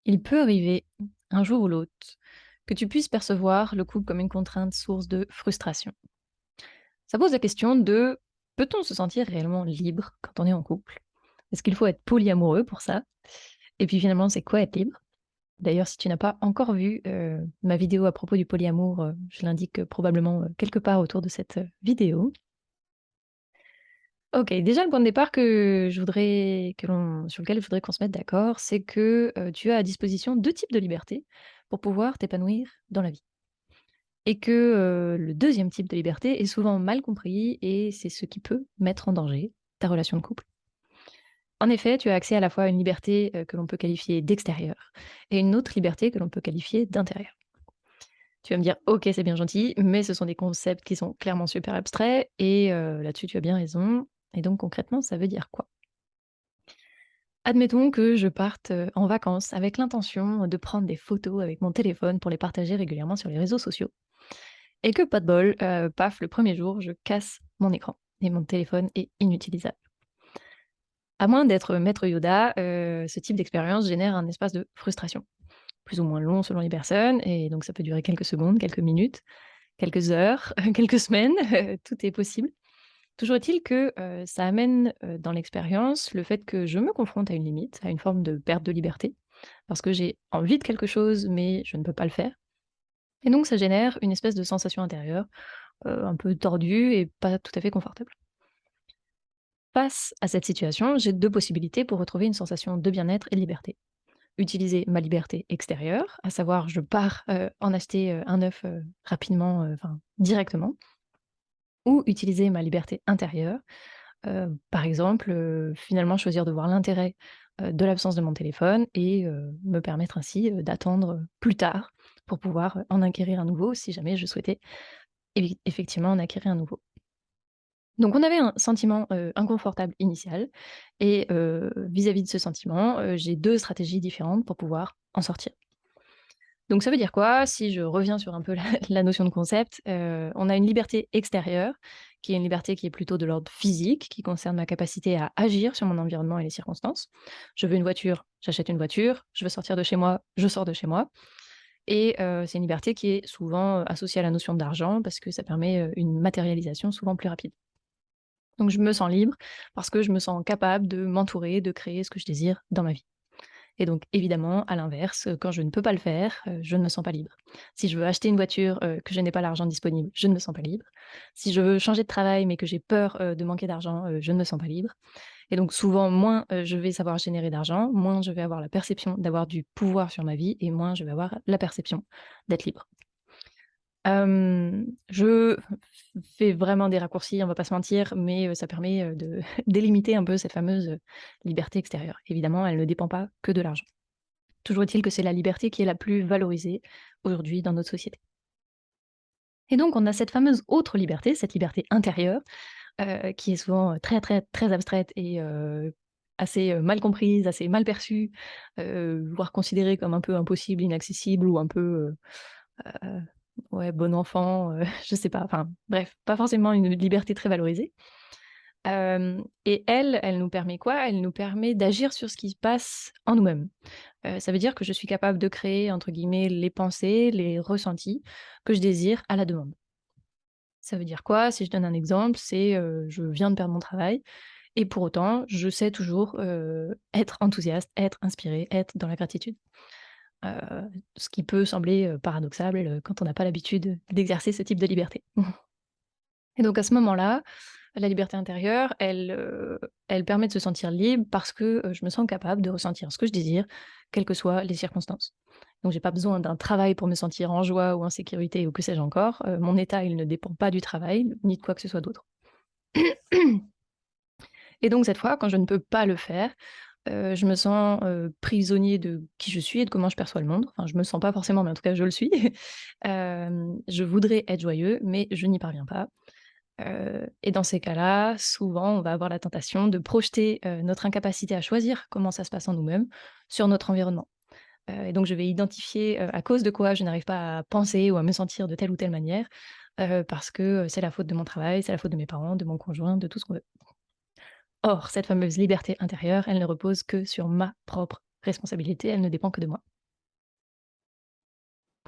Il peut arriver, un jour ou l'autre, que tu puisses percevoir le couple comme une contrainte source de frustration. Ça pose la question de: peut-on se sentir réellement libre quand on est en couple? Est-ce qu'il faut être polyamoureux pour ça? Et puis finalement, c'est quoi être libre? D'ailleurs, si tu n'as pas encore vu, ma vidéo à propos du polyamour, je l'indique, probablement, quelque part autour de cette, vidéo. OK, déjà le point de départ que je voudrais que l'on sur lequel je voudrais qu'on se mette d'accord, c'est que, tu as à disposition 2 types de liberté pour pouvoir t'épanouir dans la vie. Et que, le deuxième type de liberté est souvent mal compris et c'est ce qui peut mettre en danger ta relation de couple. En effet, tu as accès à la fois à une liberté, que l'on peut qualifier d'extérieure et une autre liberté que l'on peut qualifier d'intérieure. Tu vas me dire: «OK, c'est bien gentil, mais ce sont des concepts qui sont clairement super abstraits» et là-dessus tu as bien raison et donc concrètement, ça veut dire quoi? Admettons que je parte, en vacances avec l'intention de prendre des photos avec mon téléphone pour les partager régulièrement sur les réseaux sociaux. Et que pas de bol, paf, le premier jour, je casse mon écran et mon téléphone est inutilisable. À moins d'être Maître Yoda, ce type d'expérience génère un espace de frustration, plus ou moins long selon les personnes et donc ça peut durer quelques secondes, quelques minutes, quelques heures, quelques semaines, tout est possible. Toujours est-il que, ça amène, dans l'expérience le fait que je me confronte à une limite, à une forme de perte de liberté, parce que j'ai envie de quelque chose, mais je ne peux pas le faire et donc ça génère une espèce de sensation intérieure un peu tordu et pas tout à fait confortable. Face à cette situation, j'ai 2 possibilités pour retrouver une sensation de bien-être et de liberté. Utiliser ma liberté extérieure, à savoir je pars, en acheter, un neuf, rapidement, enfin directement ou utiliser ma liberté intérieure, par exemple, finalement choisir de voir l'intérêt, de l'absence de mon téléphone et me permettre ainsi, d'attendre, plus tard pour pouvoir, en acquérir un nouveau si jamais je souhaitais effectivement en acquérir un nouveau. Donc on avait un sentiment, inconfortable initial et vis-à-vis de ce sentiment, j'ai 2 stratégies différentes pour pouvoir en sortir. Donc ça veut dire quoi? Si je reviens sur un peu la la notion de concept, on a une liberté extérieure, qui est une liberté qui est plutôt de l'ordre physique, qui concerne ma capacité à agir sur mon environnement et les circonstances. Je veux une voiture, j'achète une voiture, je veux sortir de chez moi, je sors de chez moi et c'est une liberté qui est souvent, associée à la notion d'argent parce que ça permet, une matérialisation souvent plus rapide. Donc je me sens libre parce que je me sens capable de m'entourer, de créer ce que je désire dans ma vie. Et donc évidemment, à l'inverse, quand je ne peux pas le faire, je ne me sens pas libre. Si je veux acheter une voiture, que je n'ai pas l'argent disponible, je ne me sens pas libre. Si je veux changer de travail, mais que j'ai peur, de manquer d'argent, je ne me sens pas libre. Et donc souvent, moins, je vais savoir générer d'argent, moins je vais avoir la perception d'avoir du pouvoir sur ma vie et moins je vais avoir la perception d'être libre. Je fais vraiment des raccourcis, on va pas se mentir, mais ça permet, de délimiter un peu cette fameuse, liberté extérieure. Évidemment, elle ne dépend pas que de l'argent. Toujours est-il que c'est la liberté qui est la plus valorisée aujourd'hui dans notre société. Et donc on a cette fameuse autre liberté, cette liberté intérieure, qui est souvent, très, très, très abstraite et assez, mal comprise, assez mal perçue, voire considérée comme un peu impossible, inaccessible ou un peu, heu, ouais, bon enfant, je sais pas, enfin bref, pas forcément une liberté très valorisée. Et elle, elle nous permet quoi? Elle nous permet d'agir sur ce qui se passe en nous-mêmes. Ça veut dire que je suis capable de créer entre guillemets «les pensées, les ressentis» que je désire à la demande. Ça veut dire quoi? Si je donne un exemple, c'est, je viens de perdre mon travail et pour autant, je sais toujours, être enthousiaste, être inspirée, être dans la gratitude. Heu, Ce qui peut sembler, paradoxal, quand on n'a pas l'habitude d'exercer ce type de liberté. Et donc à ce moment-là, la liberté intérieure, elle permet de se sentir libre parce que, je me sens capable de ressentir ce que je désire, quelles que soient les circonstances. Donc j'ai pas besoin d'un travail pour me sentir en joie ou en sécurité ou que sais-je encore. Mon état, il ne dépend pas du travail, ni de quoi que ce soit d'autre. Et donc cette fois, quand je ne peux pas le faire, je me sens, prisonnier de qui je suis et de comment je perçois le monde. Enfin, je me sens pas forcément, mais en tout cas je le suis. Je voudrais être joyeux, mais je n'y parviens pas. Et dans ces cas-là, souvent, on va avoir la tentation de projeter, notre incapacité à choisir comment ça se passe en nous-mêmes sur notre environnement. Et donc je vais identifier, à cause de quoi je n'arrive pas à penser ou à me sentir de telle ou telle manière, parce que, c'est la faute de mon travail, c'est la faute de mes parents, de mon conjoint, de tout ce qu'on veut. Or, cette fameuse liberté intérieure, elle ne repose que sur ma propre responsabilité, elle ne dépend que de moi.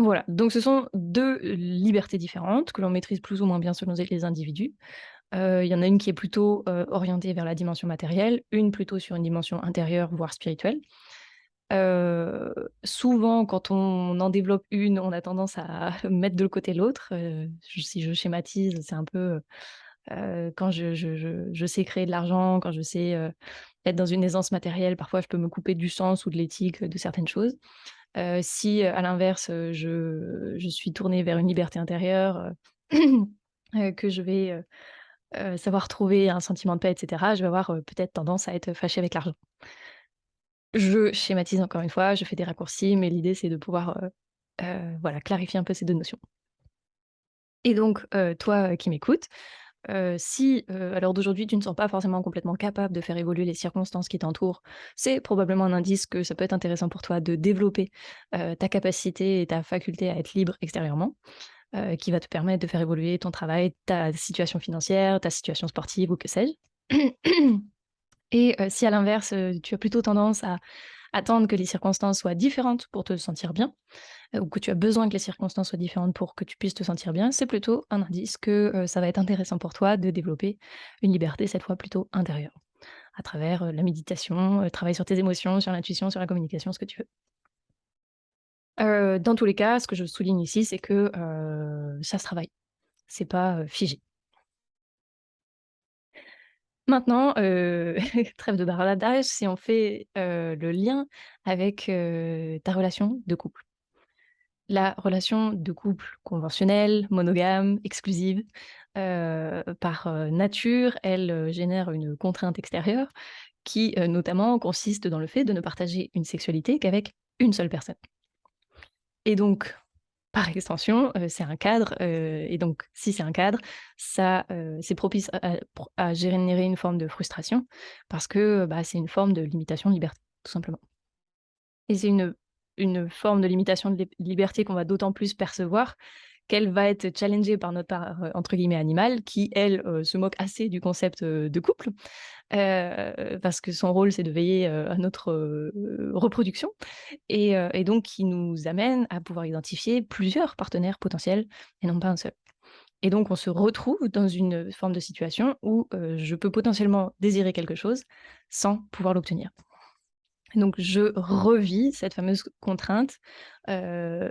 Voilà, donc ce sont 2 libertés différentes que l'on maîtrise plus ou moins bien selon les individus. Il y en a une qui est plutôt, orientée vers la dimension matérielle, une plutôt sur une dimension intérieure, voire spirituelle. Heu, Souvent quand on en développe une, on a tendance à mettre de côté l'autre, si je schématise, c'est un peu, quand je sais créer de l'argent, quand je sais, être dans une aisance matérielle, parfois je peux me couper du sens ou de l'éthique, de certaines choses. Si, à l'inverse, je suis tournée vers une liberté intérieure, que je vais, savoir trouver un sentiment de paix et cetera, je vais avoir, peut-être tendance à être fâchée avec l'argent. Je schématise encore une fois, je fais des raccourcis, mais l'idée c'est de pouvoir, voilà, clarifier un peu ces 2 notions. Et donc, toi, qui m'écoutes, si, à l'heure d'aujourd'hui, tu ne sens pas forcément complètement capable de faire évoluer les circonstances qui t'entourent, c'est probablement un indice que ça peut être intéressant pour toi de développer, ta capacité et ta faculté à être libre extérieurement, qui va te permettre de faire évoluer ton travail, ta situation financière, ta situation sportive ou que sais-je. Et si à l'inverse, tu as plutôt tendance à attendre que les circonstances soient différentes pour te sentir bien, ou que tu as besoin que les circonstances soient différentes pour que tu puisses te sentir bien, c'est plutôt un indice que, ça va être intéressant pour toi de développer une liberté, cette fois plutôt intérieure, à travers, la méditation, travail sur tes émotions, sur l'intuition, sur la communication, ce que tu veux. Dans tous les cas, ce que je souligne ici, c'est que, ça se travaille, c'est pas, figé. Maintenant, trêve de bavardage, si on fait, le lien avec, ta relation de couple. La relation de couple conventionnelle, monogame, exclusive, par, nature, elle, génère une contrainte extérieure qui, notamment consiste dans le fait de ne partager une sexualité qu'avec une seule personne. Et donc, par extension, c'est un cadre, et donc si c'est un cadre, ça, c'est propice à générer une forme de frustration parce que, bah, c'est une forme de limitation de liberté, tout simplement. Et c'est une forme de limitation de liberté qu'on va d'autant plus percevoir qu'elle va être challengée par notre part, entre guillemets «animale» qui elle, se moque assez du concept, de couple, parce que son rôle c'est de veiller, à notre, reproduction et donc qui nous amène à pouvoir identifier plusieurs partenaires potentiels et non pas un seul. Et donc on se retrouve dans une forme de situation où, je peux potentiellement désirer quelque chose sans pouvoir l'obtenir. Et donc je revis cette fameuse contrainte, heu,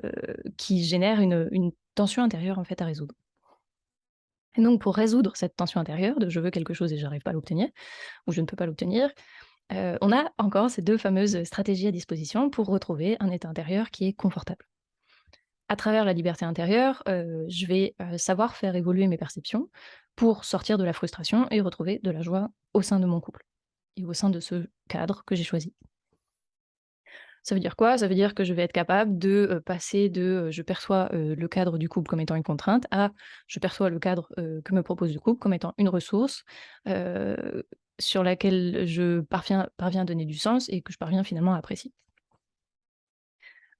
qui génère une tension intérieure, en fait, à résoudre. Et donc pour résoudre cette tension intérieure de «je veux quelque chose et j'arrive pas à l'obtenir» ou «je ne peux pas l'obtenir», on a encore ces 2 fameuses stratégies à disposition pour retrouver un état intérieur qui est confortable. À travers la liberté intérieure, je vais, savoir faire évoluer mes perceptions pour sortir de la frustration et retrouver de la joie au sein de mon couple et au sein de ce cadre que j'ai choisi. Ça veut dire quoi? Ça veut dire que je vais être capable de, passer de, je perçois, le cadre du couple comme étant une contrainte à je perçois le cadre, que me propose le couple comme étant une ressource, heu, sur laquelle je parviens à donner du sens et que je parviens finalement à apprécier.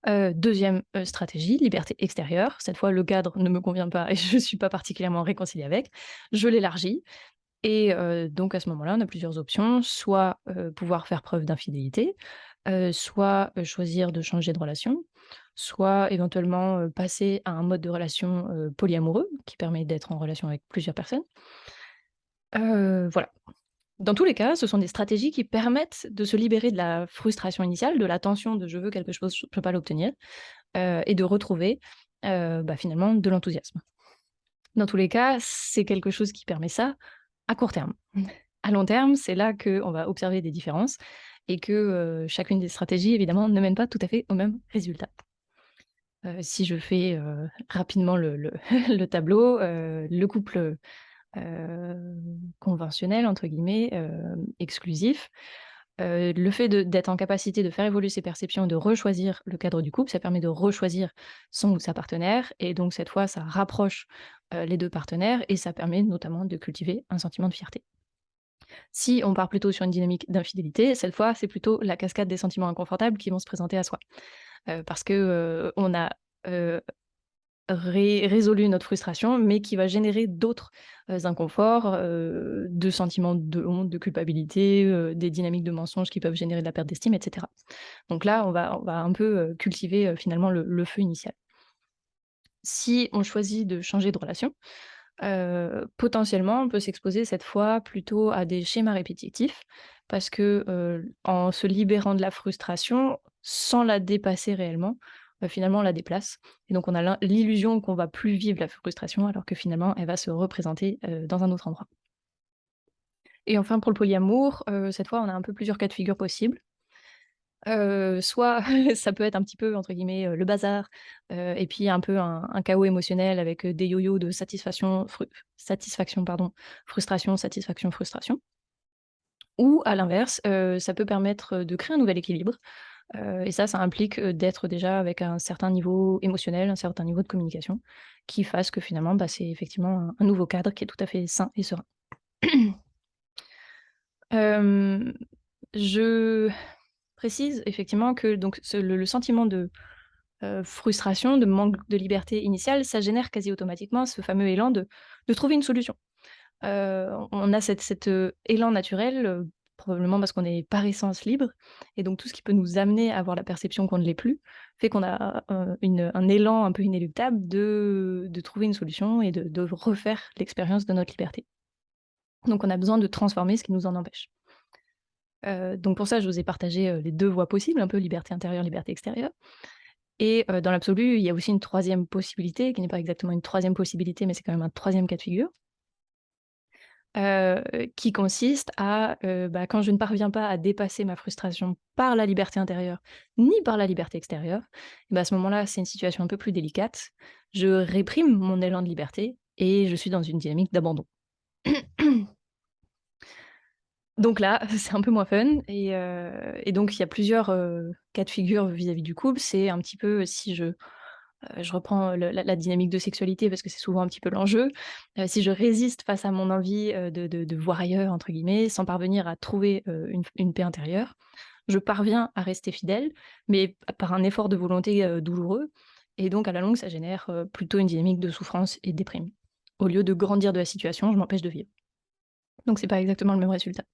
2e, stratégie, liberté extérieure. Cette fois, le cadre ne me convient pas et je ne suis pas particulièrement réconciliée avec. Je l'élargis et donc à ce moment-là, on a plusieurs options. Soit, pouvoir faire preuve d'infidélité, soit, choisir de changer de relation, soit éventuellement, passer à un mode de relation, polyamoureux qui permet d'être en relation avec plusieurs personnes. Voilà. Dans tous les cas, ce sont des stratégies qui permettent de se libérer de la frustration initiale, de la tension de «je veux quelque chose, je ne peux pas l'obtenir», et de retrouver, bah, finalement de l'enthousiasme. Dans tous les cas, c'est quelque chose qui permet ça à court terme. À long terme, c'est là qu'on va observer des différences et que, chacune des stratégies évidemment ne mène pas tout à fait au même résultat. Si je fais, rapidement le le tableau, le couple, «conventionnel» entre guillemets, exclusif, le fait d'être en capacité de faire évoluer ses perceptions, de rechoisir le cadre du couple, ça permet de rechoisir son ou sa partenaire et donc cette fois, ça rapproche, les 2 partenaires et ça permet notamment de cultiver un sentiment de fierté. Si on part plutôt sur une dynamique d'infidélité, cette fois, c'est plutôt la cascade des sentiments inconfortables qui vont se présenter à soi. Parce que, on a, heu, résolu notre frustration, mais qui va générer d'autres, inconforts, de sentiments de honte, de culpabilité, des dynamiques de mensonges qui peuvent générer de la perte d'estime et cetera. Donc là, on va un peu, cultiver, finalement le feu initial. Si on choisit de changer de relation, potentiellement, on peut s'exposer cette fois plutôt à des schémas répétitifs parce que, en se libérant de la frustration, sans la dépasser réellement, finalement on la déplace et donc on a l'illusion qu'on va plus vivre la frustration alors que finalement elle va se représenter, dans un autre endroit. Et enfin pour le polyamour, cette fois on a un peu plusieurs cas de figure possibles. Soit ça peut être un petit peu entre guillemets, «le bazar», et puis un peu un chaos émotionnel avec, des yo-yo de satisfaction pardon, frustration, satisfaction, frustration. Ou à l'inverse, ça peut permettre, de créer un nouvel équilibre, et ça implique, d'être déjà avec un certain niveau émotionnel, un certain niveau de communication, qui fasse que finalement, bah, c'est effectivement un nouveau cadre qui est tout à fait sain et serein. Hem, je précise effectivement que donc le sentiment de frustration, de manque de liberté initiale, ça génère quasi automatiquement ce fameux élan de trouver une solution. On a cet élan naturel, probablement parce qu'on est par essence libre et donc tout ce qui peut nous amener à avoir la perception qu'on ne l'est plus, fait qu'on a, un élan un peu inéluctable de trouver une solution et de refaire l'expérience de notre liberté. Donc on a besoin de transformer ce qui nous en empêche. Donc pour ça, je vous ai partagé, les 2 voies possibles, un peu liberté intérieure, liberté extérieure. Et dans l'absolu, il y a aussi une troisième possibilité, qui n'est pas exactement une troisième possibilité, mais c'est quand même un troisième cas de figure, qui consiste à, bah, quand je ne parviens pas à dépasser ma frustration par la liberté intérieure, ni par la liberté extérieure, bah, à ce moment-là, c'est une situation un peu plus délicate. Je réprime mon élan de liberté et je suis dans une dynamique d'abandon. Donc là, c'est un peu moins fun et donc il y a plusieurs, cas de figure vis-à-vis du couple. C'est un petit peu si je reprends la dynamique de sexualité parce que c'est souvent un petit peu l'enjeu. Si je résiste face à mon envie, de «voir ailleurs» entre guillemets, sans parvenir à trouver, une paix intérieure, je parviens à rester fidèle, mais par un effort de volonté, douloureux et donc à la longue, ça génère, plutôt une dynamique de souffrance et de déprime. Au lieu de grandir de la situation, je m'empêche de vivre. Donc c'est pas exactement le même résultat.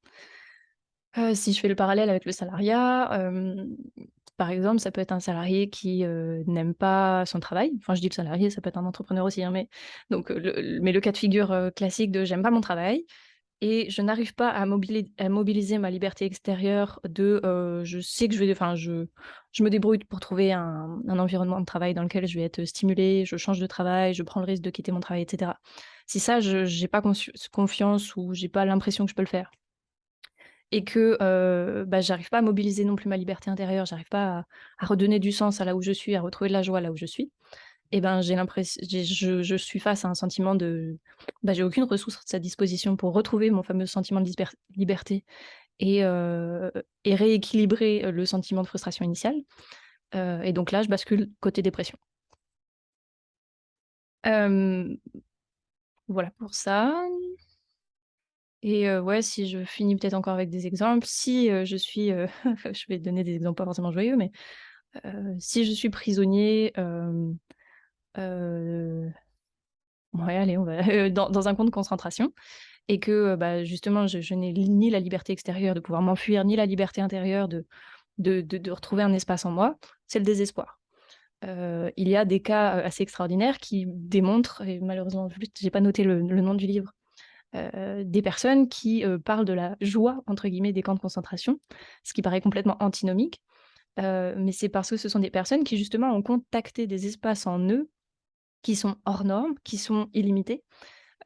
Si je fais le parallèle avec le salariat, par exemple, ça peut être un salarié qui, n'aime pas son travail. Enfin, je dis le salarié, ça peut être un entrepreneur aussi, hein, mais donc le cas de figure, classique de: «J'aime pas mon travail et je n'arrive pas à mobiliser ma liberté extérieure de, je sais que je vais enfin, je me débrouille pour trouver un environnement de travail dans lequel je vais être stimulée, je change de travail, je prends le risque de quitter mon travail et cetera». Si ça, je j'ai pas confiance ou j'ai pas l'impression que je peux le faire et que, bah, j'arrive pas à mobiliser non plus ma liberté intérieure, j'arrive pas à redonner du sens à là où je suis, à retrouver de la joie là où je suis et ben, je suis face à un sentiment de bah, j'ai aucune ressource à sa disposition pour retrouver mon fameux sentiment de liberté et rééquilibrer, le sentiment de frustration initiale, et donc là, je bascule côté dépression. Hem, voilà pour ça et ouais, si je finis peut-être encore avec des exemples, si, je suis, je vais donner des exemples pas forcément joyeux, mais si je suis prisonnier, heu, ouais, allez, on va dans un camp de concentration et que, bah, justement, je n'ai ni la liberté extérieure de pouvoir m'enfuir, ni la liberté intérieure de retrouver un espace en moi, c'est le désespoir. Il y a des cas, assez extraordinaires qui démontrent et malheureusement, juste, j'ai pas noté le nom du livre, des personnes qui, parlent de la «joie» entre guillemets des camps de concentration, ce qui paraît complètement antinomique. Mais c'est parce que ce sont des personnes qui justement ont contacté des espaces en eux qui sont hors normes, qui sont illimités,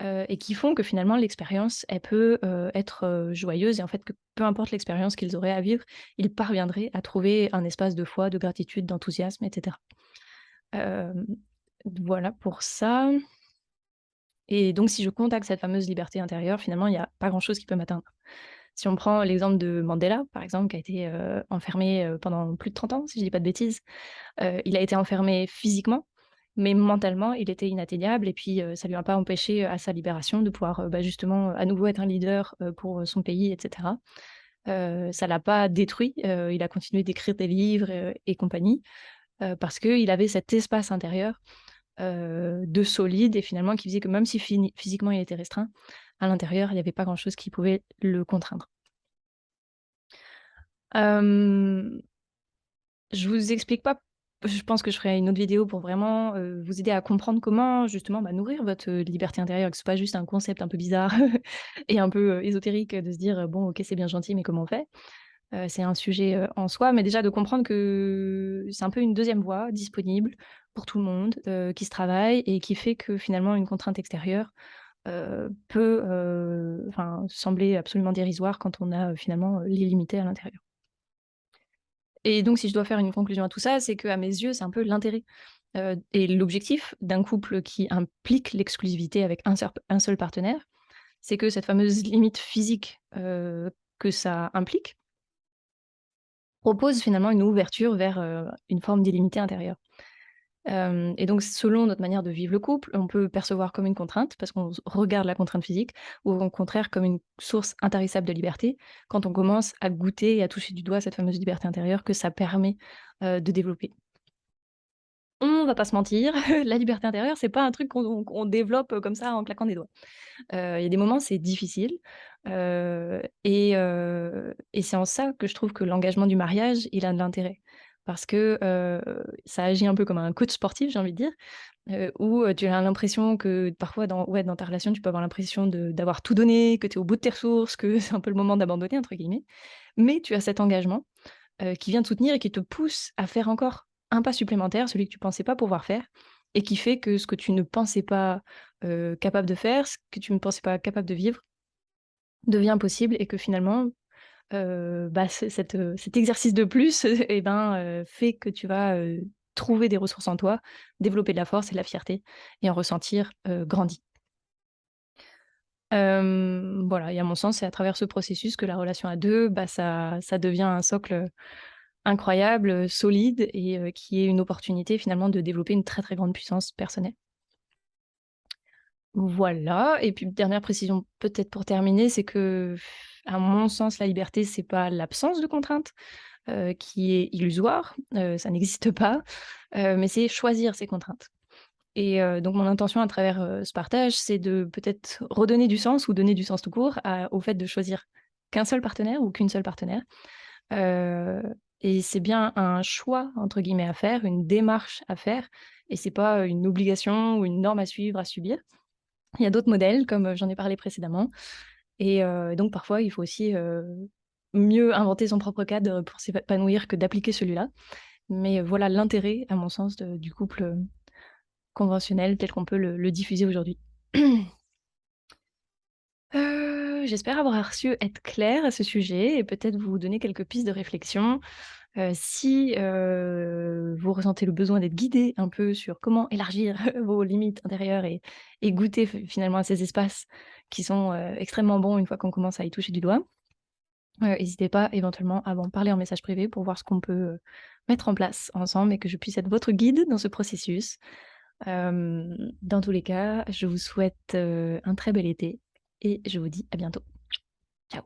et qui font que finalement l'expérience, elle peut, être, joyeuse et en fait que peu importe l'expérience qu'ils auraient à vivre, ils parviendraient à trouver un espace de foi, de gratitude, d'enthousiasme et cetera. Hem, voilà pour ça et donc si je contacte cette fameuse liberté intérieure, finalement, il y a pas grand chose qui peut m'atteindre. Si on prend l'exemple de Mandela, par exemple, qui a été, enfermé, pendant plus de 30 ans, si je dis pas de bêtises. Il a été enfermé physiquement, mais mentalement, il était inatteignable et puis, ça lui a pas empêché, à sa libération de pouvoir, bah, justement, à nouveau être un leader, pour, son pays et cetera. Ça l'a pas détruit, il a continué d'écrire des livres, et compagnie, parce qu'il avait cet espace intérieur, de solide et finalement qui faisait que même si physiquement il était restreint, à l'intérieur, il y avait pas grand chose qui pouvait le contraindre. Hem, je vous explique pas je pense que je ferai une autre vidéo pour vraiment, vous aider à comprendre comment justement, bah, nourrir votre, liberté intérieure, que ce soit pas juste un concept un peu bizarre et un peu, ésotérique, de se dire, «Bon OK, c'est bien gentil, mais comment on fait?» C'est un sujet, en soi, mais déjà de comprendre que c'est un peu une deuxième voie disponible pour tout le monde, qui se travaille et qui fait que finalement une contrainte extérieure, peut, enfin sembler absolument dérisoire quand on a, finalement, l'illimité à l'intérieur. Et donc si je dois faire une conclusion à tout ça, c'est qu'à mes yeux, c'est un peu l'intérêt, et l'objectif d'un couple qui implique l'exclusivité avec un seul partenaire, c'est que cette fameuse limite physique, que ça implique, propose finalement une ouverture vers, une forme d'illimité intérieure. Et donc selon notre manière de vivre le couple, on peut percevoir comme une contrainte parce qu'on regarde la contrainte physique ou au contraire comme une source intarissable de liberté quand on commence à goûter et à toucher du doigt cette fameuse liberté intérieure que ça permet, de développer. On va pas se mentir, la liberté intérieure, c'est pas un truc qu'on développe, comme ça en claquant des doigts. Il y a des moments, c'est difficile, et c'est en ça que je trouve que l'engagement du mariage, il a de l'intérêt. Parce que, ça agit un peu comme un coach sportif, j'ai envie de dire, où, tu as l'impression que parfois dans ta relation, tu peux avoir l'impression d'avoir tout donné, que tu es au bout de tes ressources, que c'est un peu le moment «d'abandonner» entre guillemets. Mais tu as cet engagement, qui vient te soutenir et qui te pousse à faire encore un pas supplémentaire, celui que tu pensais pas pouvoir faire et qui fait que ce que tu ne pensais pas, capable de faire, ce que tu ne pensais pas capable de vivre, devient possible et que finalement, bah, cet exercice de plus et ben, fait que tu vas, trouver des ressources en toi, développer de la force et de la fierté et en ressentir, grandi. Voilà et à mon sens, c'est à travers ce processus que la relation à 2, bah, ça devient un socle, incroyable, solide et qui est une opportunité finalement de développer une très, très grande puissance personnelle. Voilà et puis dernière précision peut-être pour terminer, c'est que, à mon sens, la liberté, c'est pas l'absence de contraintes, qui est illusoire, ça n'existe pas, mais c'est choisir ses contraintes et donc mon intention à travers, ce partage, c'est de peut-être redonner du sens ou donner du sens tout court au fait de choisir qu'un seul partenaire ou qu'une seule partenaire. Heu et c'est bien un «choix» entre guillemets à faire, une démarche à faire et c'est pas, une obligation ou une norme à suivre, à subir. Il y a d'autres modèles comme, j'en ai parlé précédemment et donc parfois il faut aussi, mieux inventer son propre cadre pour s'épanouir que d'appliquer celui-là. Mais voilà l'intérêt à mon sens du couple, conventionnel tel qu'on peut le diffuser aujourd'hui. J'espère avoir su être claire à ce sujet et peut-être vous donner quelques pistes de réflexion. Si, vous ressentez le besoin d'être guidé un peu sur comment élargir vos limites intérieures et goûter finalement à ces espaces qui sont, extrêmement bons une fois qu'on commence à y toucher du doigt, hésitez pas éventuellement à m'en parler en message privé pour voir ce qu'on peut, mettre en place ensemble et que je puisse être votre guide dans ce processus. Dans tous les cas, je vous souhaite, un très bel été et je vous dis à bientôt. Ciao.